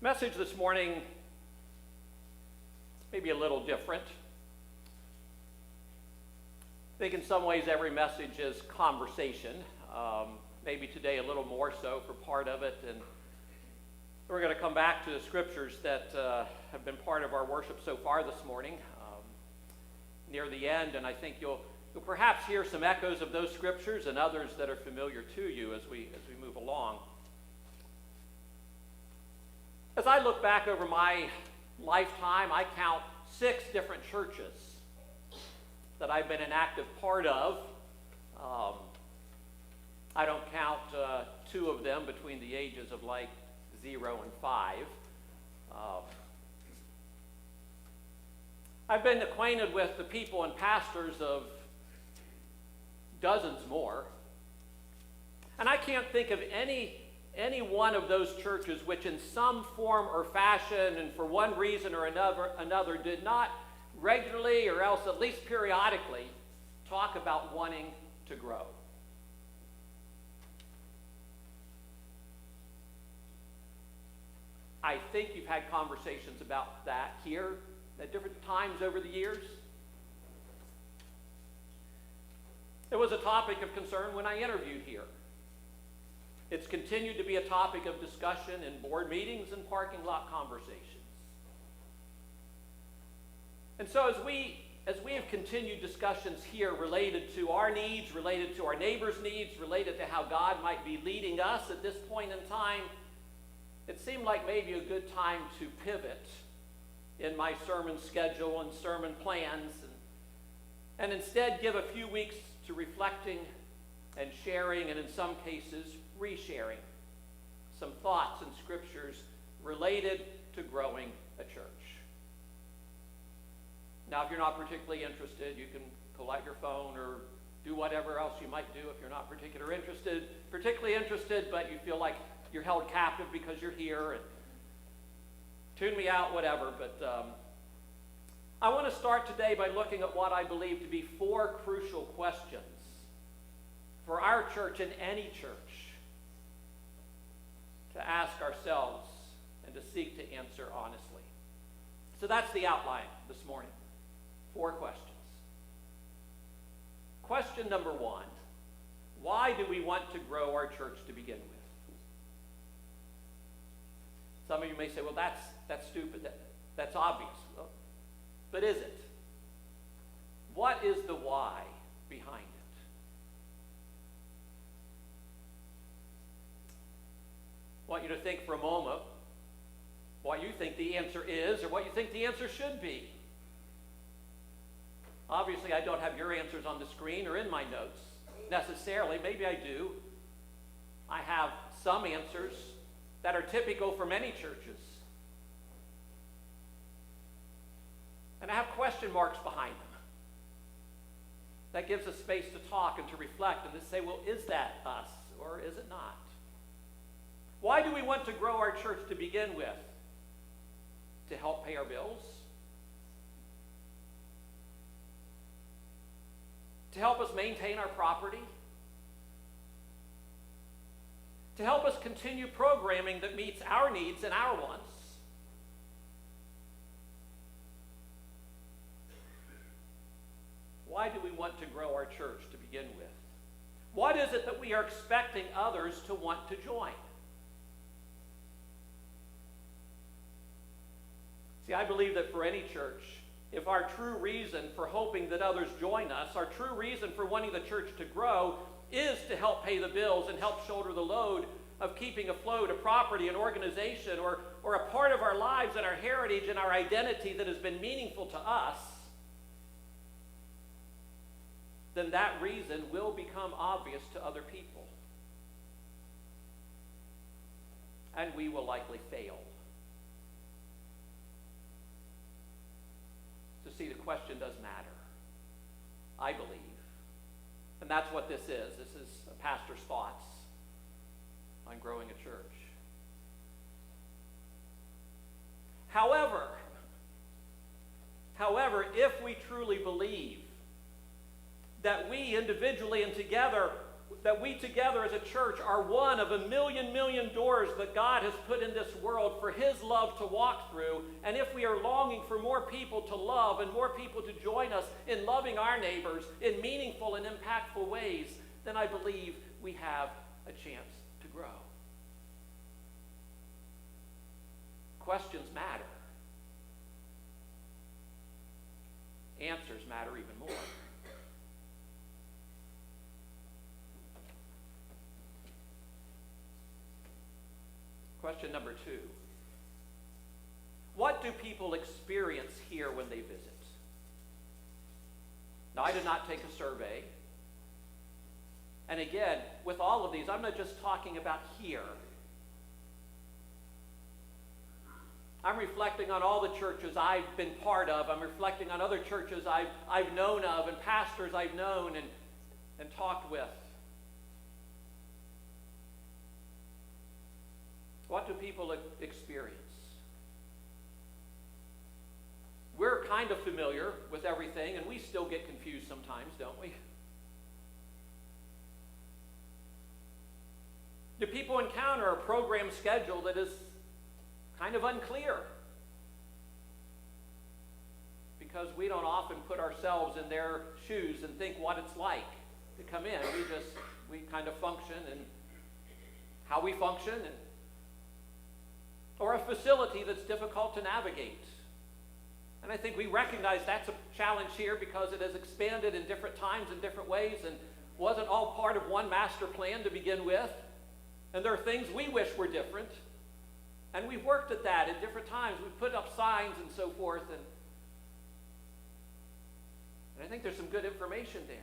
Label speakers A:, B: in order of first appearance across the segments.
A: Message this morning may be a little different. I think in some ways every message is conversation. Maybe today a little more so for part of it. And we're going to come back to the scriptures that have been part of our worship so far this morning near the end. And I think you'll perhaps hear some echoes of those scriptures and others that are familiar to you as we move along. As I look back over my lifetime, I count 6 different churches that I've been an active part of. I don't count 2 of them between the ages of like 0 and 5. I've been acquainted with the people and pastors of dozens more. And I can't think of any one of those churches which in some form or fashion and for one reason or another did not regularly or else at least periodically talk about wanting to grow. I think you've had conversations about that here at different times over the years. It was a topic of concern when I interviewed here. It's continued to be a topic of discussion in board meetings and parking lot conversations. And so as we have continued discussions here related to our needs, related to our neighbors' needs, related to how God might be leading us at this point in time, it seemed like maybe a good time to pivot in my sermon schedule and sermon plans and instead give a few weeks to reflecting and sharing and in some cases resharing some thoughts and scriptures related to growing a church. Now, if you're not particularly interested, you can pull out your phone or do whatever else you might do if you're not particularly interested, but you feel like you're held captive because you're here, and tune me out, whatever. But I want to start today by looking at what I believe to be 4 crucial questions for our church and any church to ask ourselves and to seek to answer honestly. So that's the outline this morning. 4 questions. Question number 1, why do we want to grow our church to begin with? Some of you may say, well, that's stupid, that's obvious. Well, but is it? What is the why behind it? I want you to think for a moment what you think the answer is or what you think the answer should be. Obviously, I don't have your answers on the screen or in my notes necessarily. Maybe I do. I have some answers that are typical for many churches. And I have question marks behind them. That gives us space to talk and to reflect and to say, well, is that us or is it not? Why do we want to grow our church to begin with? To help pay our bills? To help us maintain our property? To help us continue programming that meets our needs and our wants? Why do we want to grow our church to begin with? What is it that we are expecting others to want to join? See, I believe that for any church, if our true reason for hoping that others join us, our true reason for wanting the church to grow is to help pay the bills and help shoulder the load of keeping afloat a property, an organization, or a part of our lives and our heritage and our identity that has been meaningful to us, then that reason will become obvious to other people. And we will likely fail. So see, the question does matter, I believe. And that's what this is. This is a pastor's thoughts on growing a church. However, if we truly believe that we individually and together that we together as a church are one of a million doors that God has put in this world for His love to walk through. And if we are longing for more people to love and more people to join us in loving our neighbors in meaningful and impactful ways, then I believe we have a chance to grow. Questions matter. Answers matter even more. Question number 2. What do people experience here when they visit? Now, I did not take a survey. And again, with all of these, I'm not just talking about here. I'm reflecting on all the churches I've been part of. I'm reflecting on other churches I've known of and pastors I've known and talked with. What do people experience? We're kind of familiar with everything, and we still get confused sometimes, don't we? Do people encounter a program schedule that is kind of unclear? Because we don't often put ourselves in their shoes and think what it's like to come in. We kind of function and how we function, or a facility that's difficult to navigate. And I think we recognize that's a challenge here because it has expanded in different times in different ways and wasn't all part of one master plan to begin with. And there are things we wish were different. And we've worked at that at different times. We've put up signs and so forth. And I think there's some good information there.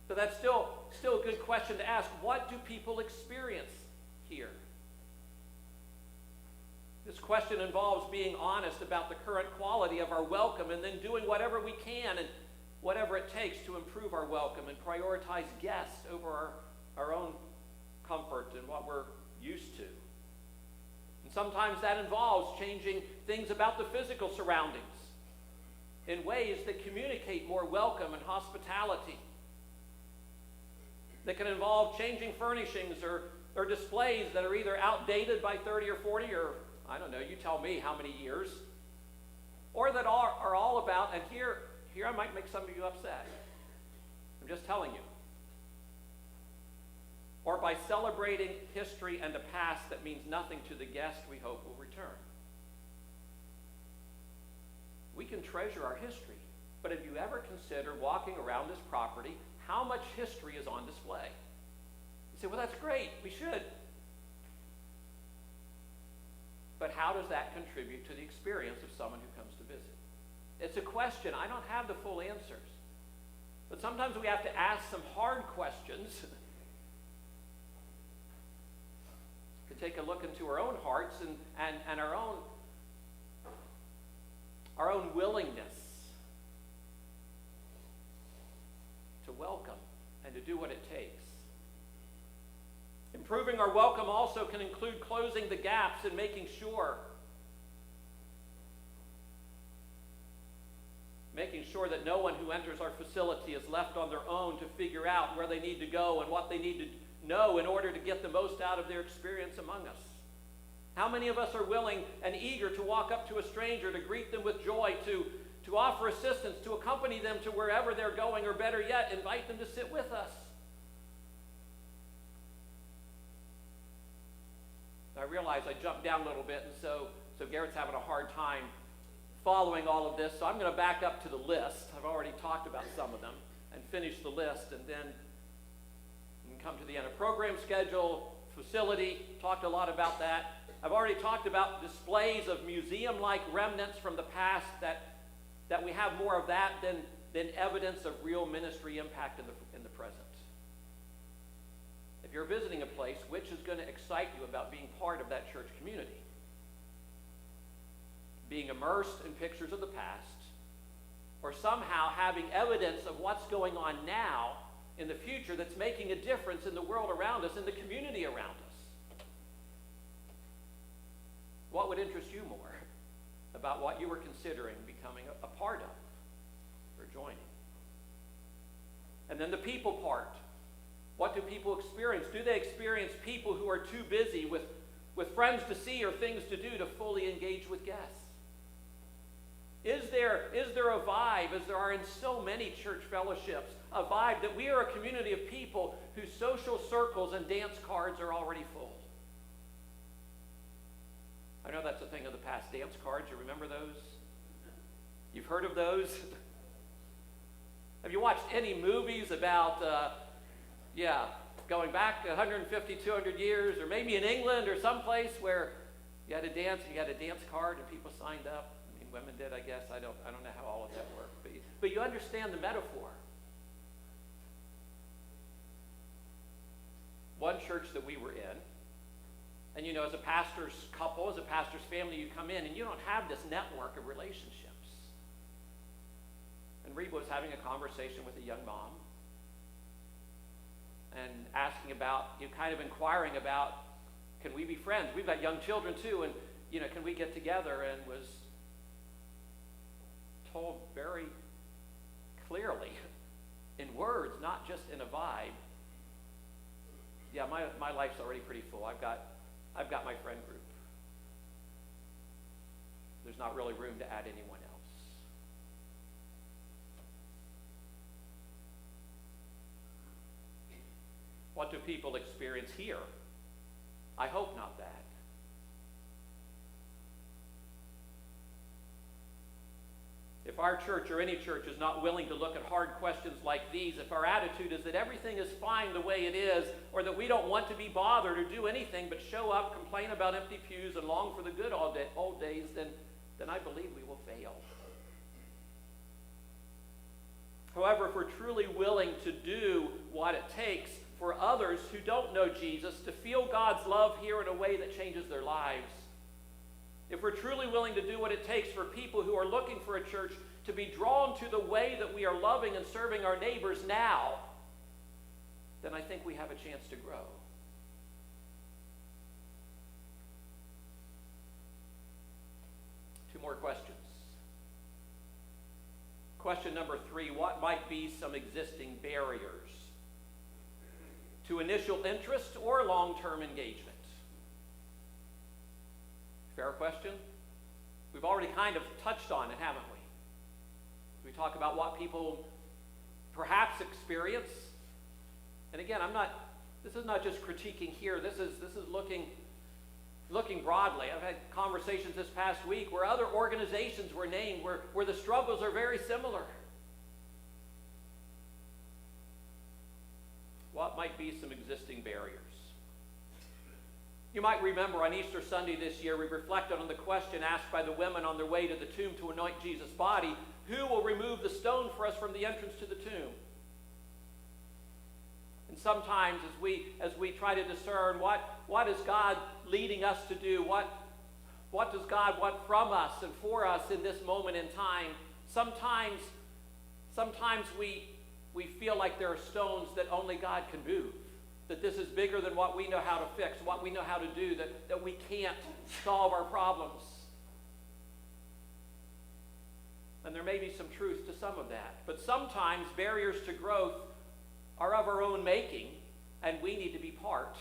A: So that's still a good question to ask. What do people experience here? This question involves being honest about the current quality of our welcome and then doing whatever we can and whatever it takes to improve our welcome and prioritize guests over our own comfort and what we're used to. And sometimes that involves changing things about the physical surroundings in ways that communicate more welcome and hospitality. That can involve changing furnishings or displays that are either outdated by 30 or 40 or, I don't know, you tell me how many years, or that are all about, and here I might make some of you upset. I'm just telling you. Or by celebrating history and a past that means nothing to the guest we hope will return. We can treasure our history, but have you ever considered walking around this property, how much history is on display? You say, well, that's great, we should. But how does that contribute to the experience of someone who comes to visit? It's a question. I don't have the full answers. But sometimes we have to ask some hard questions to take a look into our own hearts and our own willingness to welcome and to do what it takes. Improving our welcome also can include closing the gaps and making sure that no one who enters our facility is left on their own to figure out where they need to go and what they need to know in order to get the most out of their experience among us. How many of us are willing and eager to walk up to a stranger, to greet them with joy, to offer assistance, to accompany them to wherever they're going, or better yet, invite them to sit with us? I realize I jumped down a little bit, and so Garrett's having a hard time following all of this, so I'm going to back up to the list. I've already talked about some of them and finish the list, and then we can come to the end. A program schedule, facility, talked a lot about that. I've already talked about displays of museum-like remnants from the past, that we have more of that than evidence of real ministry impact in the present. If you're visiting a place, which is going to excite you about being part of that church community? Being immersed in pictures of the past, or somehow having evidence of what's going on now in the future that's making a difference in the world around us, in the community around us? What would interest you more about what you were considering becoming a part of or joining? And then the people part. What do people experience? Do they experience people who are too busy with friends to see or things to do to fully engage with guests? Is there a vibe, as there are in so many church fellowships, a vibe that we are a community of people whose social circles and dance cards are already full? I know that's a thing of the past. Dance cards, you remember those? You've heard of those? Have you watched any movies about, going back 150, 200 years, or maybe in England or someplace where you had to dance and you had a dance card and people signed up? I mean, women did, I guess. I don't know how all of that worked. But you understand the metaphor. One church that we were in, and as a pastor's couple, as a pastor's family, you come in and you don't have this network of relationships. And Reba was having a conversation with a young mom and asking about, kind of inquiring about, can we be friends? We've got young children too, and, can we get together? And was told very clearly, in words, not just in a vibe, yeah, my life's already pretty full. I've got my friend group. There's not really room to add anyone else. What do people experience here? I hope not that. If our church or any church is not willing to look at hard questions like these, if our attitude is that everything is fine the way it is, or that we don't want to be bothered or do anything but show up, complain about empty pews, and long for the good old days, then I believe we will fail. However, if we're truly willing to do what it takes for others who don't know Jesus to feel God's love here in a way that changes their lives, if we're truly willing to do what it takes for people who are looking for a church to be drawn to the way that we are loving and serving our neighbors now, then I think we have a chance to grow. Two more questions. Question number 3, what might be some existing barriers to initial interest or long-term engagement? Fair question. We've already kind of touched on it, haven't we? We talk about what people perhaps experience. And again, this is not just critiquing here. This is looking broadly. I've had conversations this past week where other organizations were named where the struggles are very similar. What might be some existing barriers? You might remember on Easter Sunday this year, we reflected on the question asked by the women on their way to the tomb to anoint Jesus' body, who will remove the stone for us from the entrance to the tomb? And sometimes as we try to discern what is God leading us to do, what does God want from us and for us in this moment in time, sometimes we feel like there are stones that only God can move. That this is bigger than what we know how to fix, what we know how to do, that we can't solve our problems. And there may be some truth to some of that. But sometimes barriers to growth are of our own making, and we need to be part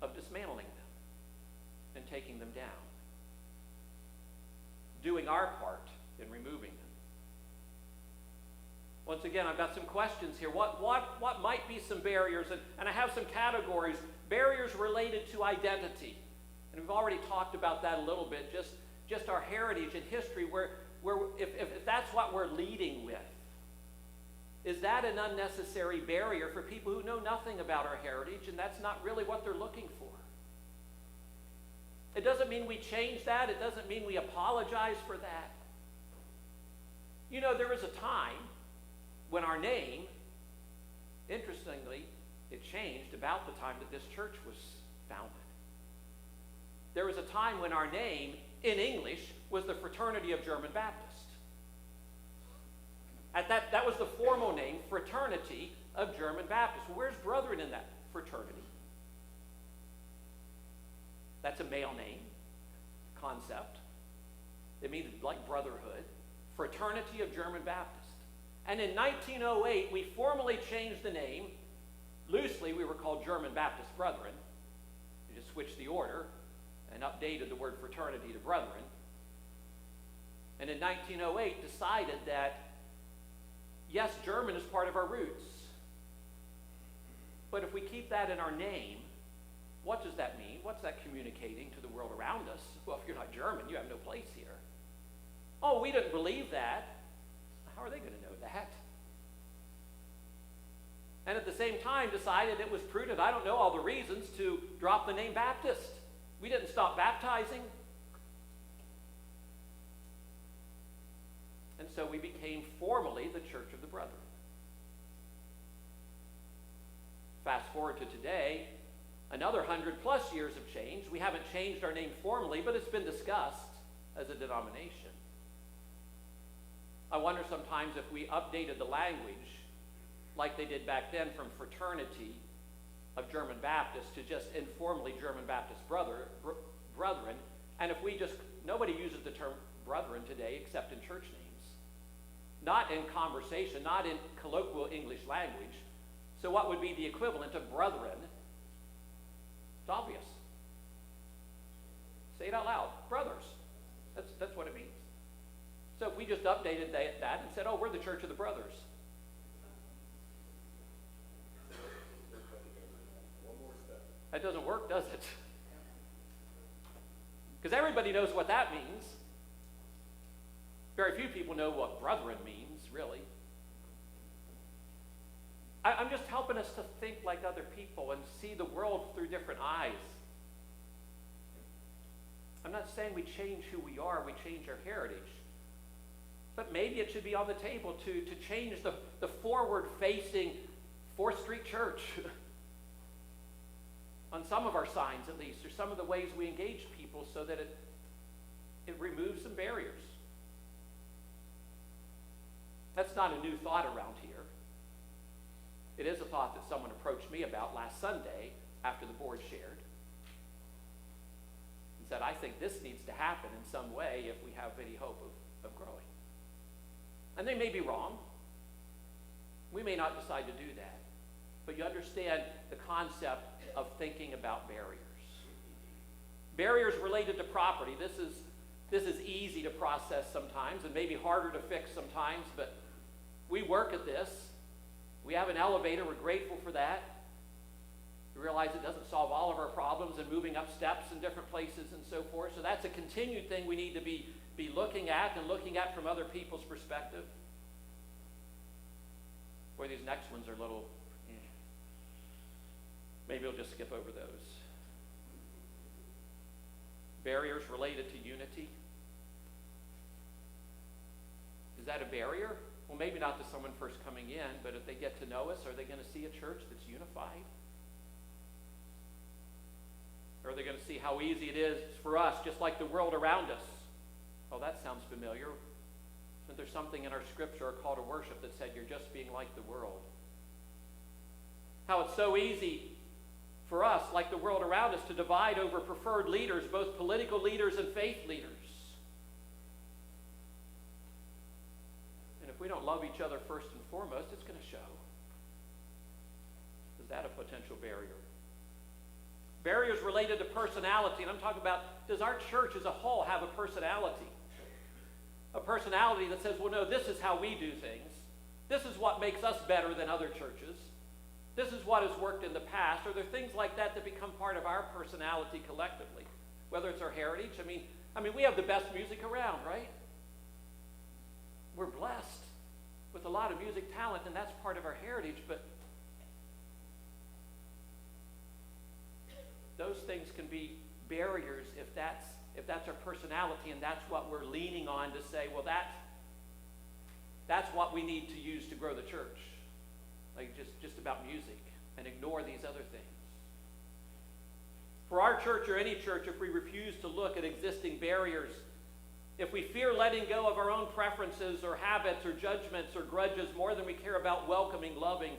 A: of dismantling them and taking them down. Doing our part in removing them. Once again, I've got some questions here. What might be some barriers? And I have some categories. Barriers related to identity. And we've already talked about that a little bit. Just our heritage and history, where if that's what we're leading with. Is that an unnecessary barrier for people who know nothing about our heritage, and that's not really what they're looking for? It doesn't mean we change that. It doesn't mean we apologize for that. There was a time when our name, interestingly, it changed about the time that this church was founded. There was a time when our name, in English, was the Fraternity of German Baptists. That was the formal name, Fraternity of German Baptists. Well, where's brethren in that fraternity? That's a male name, concept. It means like brotherhood. Fraternity of German Baptists. And in 1908, we formally changed the name. Loosely, we were called German Baptist Brethren. We just switched the order and updated the word fraternity to brethren. And in 1908, decided that, yes, German is part of our roots. But if we keep that in our name, what does that mean? What's that communicating to the world around us? Well, if you're not German, you have no place here. Oh, we didn't believe that. How are they going to know that? And at the same time decided it was prudent, I don't know all the reasons, to drop the name Baptist. We didn't stop baptizing. And so we became formally the Church of the Brethren. Fast forward to today, another 100+ years have changed. We haven't changed our name formally, but it's been discussed as a denomination. I wonder sometimes if we updated the language like they did back then from fraternity of German Baptists to just informally German Baptist brethren, and if we just, nobody uses the term brethren today except in church names. Not in conversation, not in colloquial English language. So what would be the equivalent of brethren? It's obvious. Say it out loud. Brothers. That's what it means. So we just updated that and said, oh, we're the Church of the Brothers. That doesn't work, does it? Because everybody knows what that means. Very few people know what brethren means, really. I'm just helping us to think like other people and see the world through different eyes. I'm not saying we change who we are, we change our heritage. But maybe it should be on the table to change the forward-facing 4th Street Church. On some of our signs, at least, or some of the ways we engage people so that it removes some barriers. That's not a new thought around here. It is a thought that someone approached me about last Sunday after the board shared and said, I think this needs to happen in some way if we have any hope of growing. And they may be wrong. We may not decide to do that. But you understand the concept of thinking about barriers. Barriers related to property. This is easy to process sometimes and maybe harder to fix sometimes, but we work at this. We have an elevator. We're grateful for that. We realize it doesn't solve all of our problems and moving up steps in different places and so forth. So that's a continued thing we need to be looking at and looking at from other people's perspective. Boy, these next ones are a little... Maybe we'll just skip over those. Barriers related to unity. Is that a barrier? Well, maybe not to someone first coming in, but if they get to know us, are they going to see a church that's unified? Or are they going to see how easy it is for us, just like the world around us? Oh, that sounds familiar. Isn't there something in our scripture, or call to worship, that said you're just being like the world? How it's so easy for us, like the world around us, to divide over preferred leaders, both political leaders and faith leaders. And if we don't love each other first and foremost, it's going to show. Is that a potential barrier? Barriers related to personality, and I'm talking about, does our church as a whole have a personality? A personality that says, well, no, this is how we do things. This is what makes us better than other churches. This is what has worked in the past. Are there things like that that become part of our personality collectively? Whether it's our heritage. I mean, we have the best music around, right? We're blessed with a lot of music talent, and that's part of our heritage, but those things can be barriers if that's our personality and that's what we're leaning on to say, well, that's what we need to use to grow the church. Like just about music, and ignore these other things. For our church or any church, if we refuse to look at existing barriers, if we fear letting go of our own preferences or habits or judgments or grudges more than we care about welcoming, loving,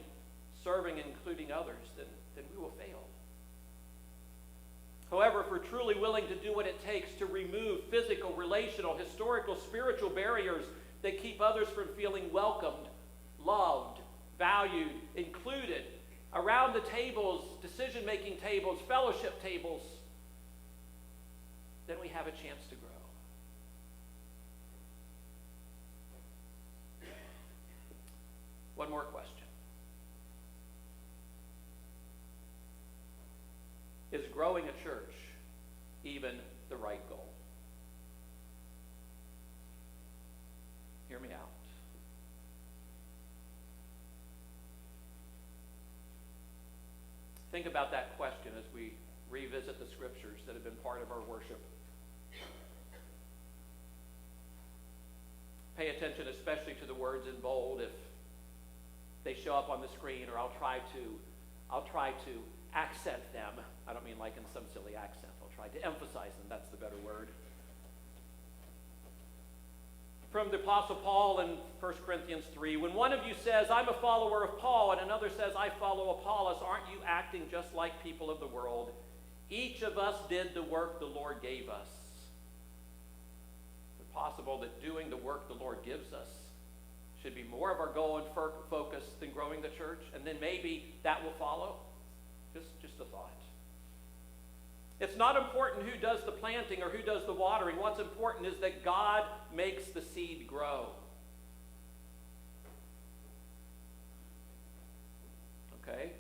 A: serving, and including others, then we will fail. However, if we're truly willing to do what it takes to remove physical, relational, historical, spiritual barriers that keep others from feeling welcomed, loved, valued, included around the tables, decision-making tables, fellowship tables, then we have a chance to grow. One more question. Is growing a church even the right goal? Hear me out. Think about that question as we revisit the scriptures that have been part of our worship. Pay attention especially to the words in bold if they show up on the screen, or I'll try to accent them. I don't mean like in some silly accent. I'll try to emphasize them. That's the better word. From the Apostle Paul in 1 Corinthians 3, when one of you says, I'm a follower of Paul, and another says, I follow Apollos, aren't you acting just like people of the world? Each of us did the work the Lord gave us. Is it possible that doing the work the Lord gives us should be more of our goal and focus than growing the church? And then maybe that will follow? Just a thought. It's not important who does the planting or who does the watering. What's important is that God makes the seed grow. Okay?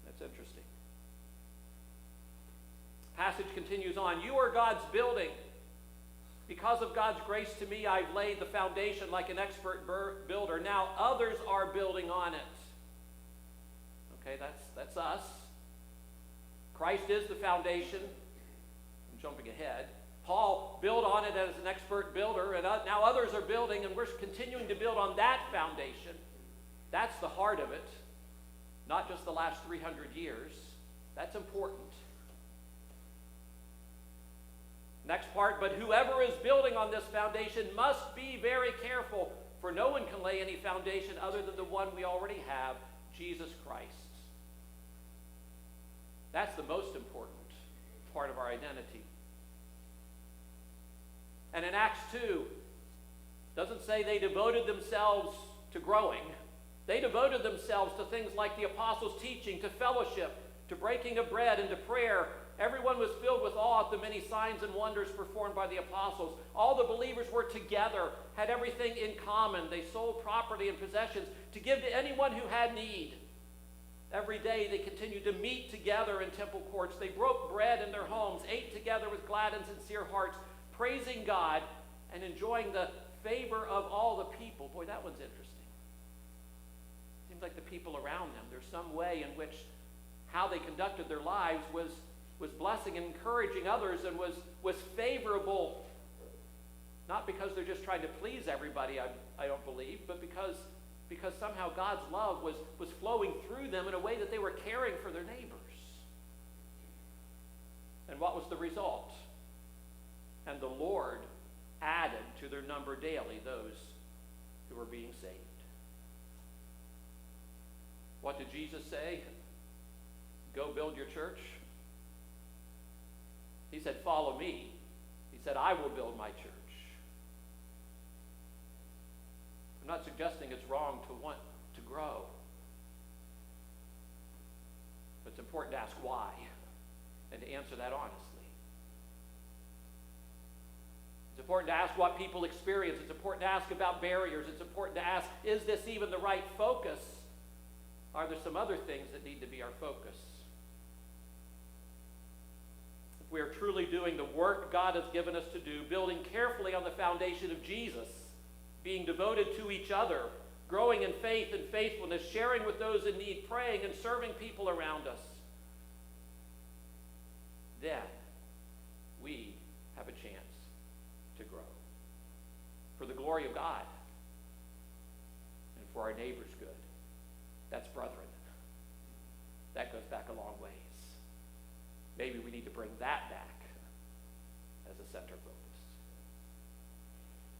A: That's interesting. Passage continues on. You are God's building. Because of God's grace to me, I've laid the foundation like an expert builder. Now others are building on it. Okay, that's us. Christ is the foundation. I'm jumping ahead. Paul built on it as an expert builder, and now others are building, and we're continuing to build on that foundation. That's the heart of it, not just the last 300 years. That's important. Next part, but whoever is building on this foundation must be very careful, for no one can lay any foundation other than the one we already have, Jesus Christ. That's the most important part of our identity. And in Acts 2, doesn't say they devoted themselves to growing. They devoted themselves to things like the apostles' teaching, to fellowship, to breaking of bread, and to prayer. Everyone was filled with awe at the many signs and wonders performed by the apostles. All the believers were together, had everything in common. They sold property and possessions to give to anyone who had need. Every day they continued to meet together in temple courts. They broke bread in their homes, ate together with glad and sincere hearts, praising God and enjoying the favor of all the people. Boy, that one's interesting. Seems like the people around them, there's some way in which how they conducted their lives was blessing and encouraging others and was favorable, not because they're just trying to please everybody, I don't believe, but because somehow God's love was flowing through them in a way that they were caring for their neighbors. And what was the result? And the Lord added to their number daily those who were being saved. What did Jesus say? Go build your church. He said, follow me. He said, I will build my church. I'm not suggesting it's wrong to want to grow. But it's important to ask why and to answer that honestly. It's important to ask what people experience. It's important to ask about barriers. It's important to ask, is this even the right focus? Are there some other things that need to be our focus? If we are truly doing the work God has given us to do, building carefully on the foundation of Jesus, being devoted to each other, growing in faith and faithfulness, sharing with those in need, praying and serving people around us, then we have a chance to grow for the glory of God and for our neighbor's good. That's brethren. That goes back a long ways. Maybe we need to bring that